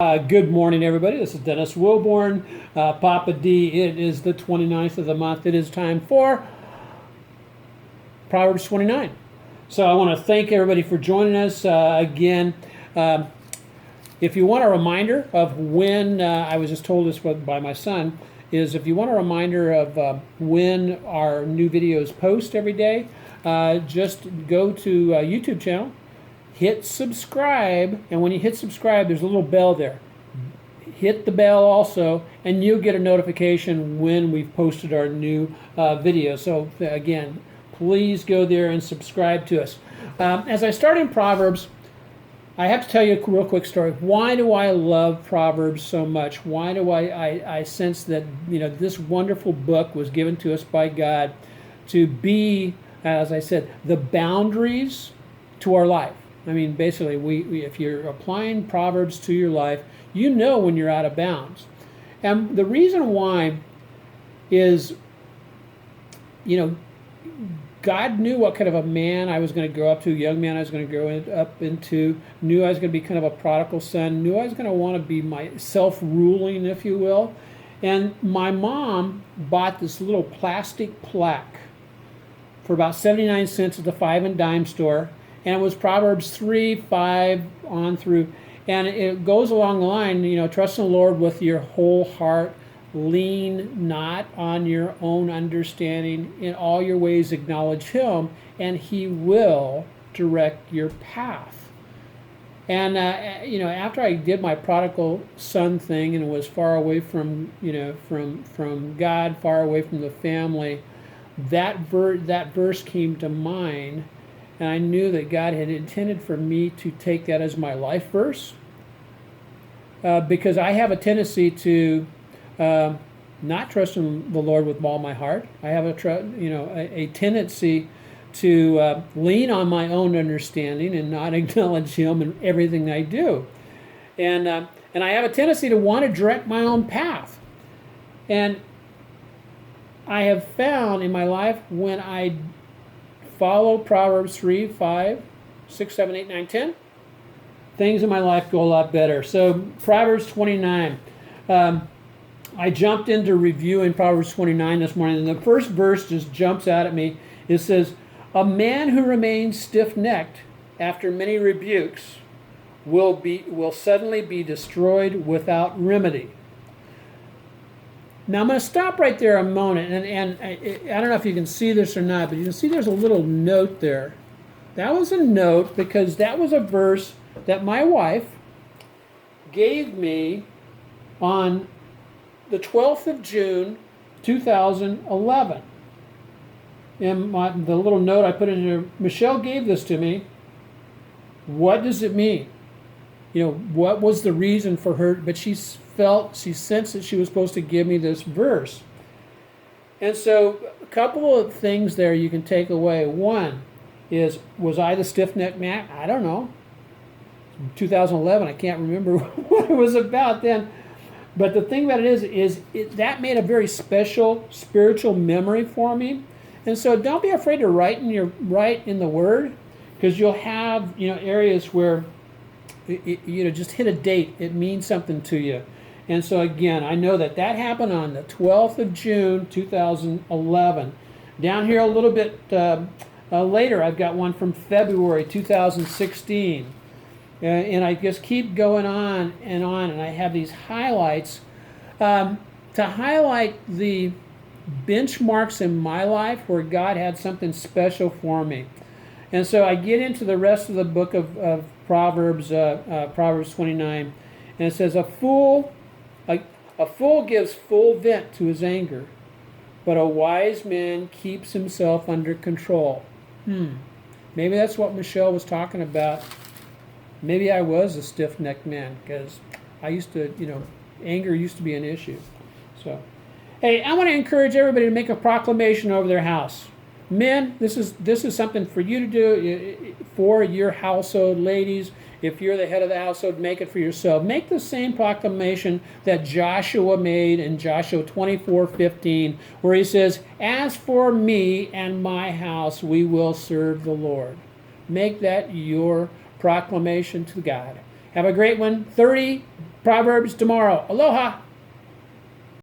Good morning, everybody. This is Dennis Wilborn, Papa D. It is the 29th of the month. It is time for Proverbs 29. So I want to thank everybody for joining us again. If you want a reminder of when, I was just told this by my son, is if you want a reminder of when our new videos post every day, just go to YouTube channel, hit subscribe, and when you hit subscribe, there's a little bell there. Hit the bell also, and you'll get a notification when we've posted our new video. So again, please go there and subscribe to us. As I start in Proverbs, I have to tell you a real quick story. Why do I love Proverbs so much? Why do I sense that this wonderful book was given to us by God to be, as I said, the boundaries to our life? I mean, basically, we if you're applying Proverbs to your life, you know when you're out of bounds. And the reason why is, God knew what kind of a man I was going to grow up to, young man I was going to grow up into, knew I was going to be kind of a prodigal son, knew I was going to want to be my self-ruling, if you will. And my mom bought this little plastic plaque for about 79 cents at the 5 and dime store. And it was Proverbs 3, 5 on through. And it goes along the line, trust in the Lord with your whole heart. Lean not on your own understanding. In all your ways acknowledge Him, and He will direct your path. And, after I did my prodigal son thing and was far away from God, far away from the family, that verse came to mind. And I knew that God had intended for me to take that as my life verse, because I have a tendency to not trust in the Lord with all my heart. I have a tendency to lean on my own understanding and not acknowledge Him in everything I do, and I have a tendency to want to direct my own path. And I have found in my life when I follow Proverbs 3, 5, 6, 7, 8, 9, 10, things in my life go a lot better. So Proverbs 29. I jumped into reviewing Proverbs 29 this morning, and the first verse just jumps out at me. It says, "A man who remains stiff-necked after many rebukes will suddenly be destroyed without remedy." Now I'm going to stop right there a moment, and I don't know if you can see this or not, but you can see there's a little note there. That was a note because that was a verse that my wife gave me on the 12th of June, 2011. And the little note I put in here, Michele gave this to me. What does it mean? What was the reason for her? But she sensed that she was supposed to give me this verse. And so a couple of things there you can take away. One is, was I the stiff-necked man? I don't know. 2011, I can't remember what it was about then. But the thing about it is that made a very special spiritual memory for me. And so don't be afraid to write in the Word, because you'll have areas where just hit a date. It means something to you. And so again, I know that happened on the 12th of June, 2011. Down here a little bit later, I've got one from February 2016. And I just keep going on, and I have these highlights to highlight the benchmarks in my life where God had something special for me. And so I get into the rest of the book of Proverbs, Proverbs 29, and it says, A fool gives full vent to his anger, but a wise man keeps himself under control. Maybe that's what Michele was talking about. Maybe I was a stiff-necked man, because I used to, anger used to be an issue. So, hey, I want to encourage everybody to make a proclamation over their house. Men, this is something for you to do for your household. Ladies, if you're the head of the household, make it for yourself. Make the same proclamation that Joshua made in Joshua 24:15, where he says, "As for me and my house, we will serve the Lord." Make that your proclamation to God. Have a great one. 30 Proverbs tomorrow. Aloha.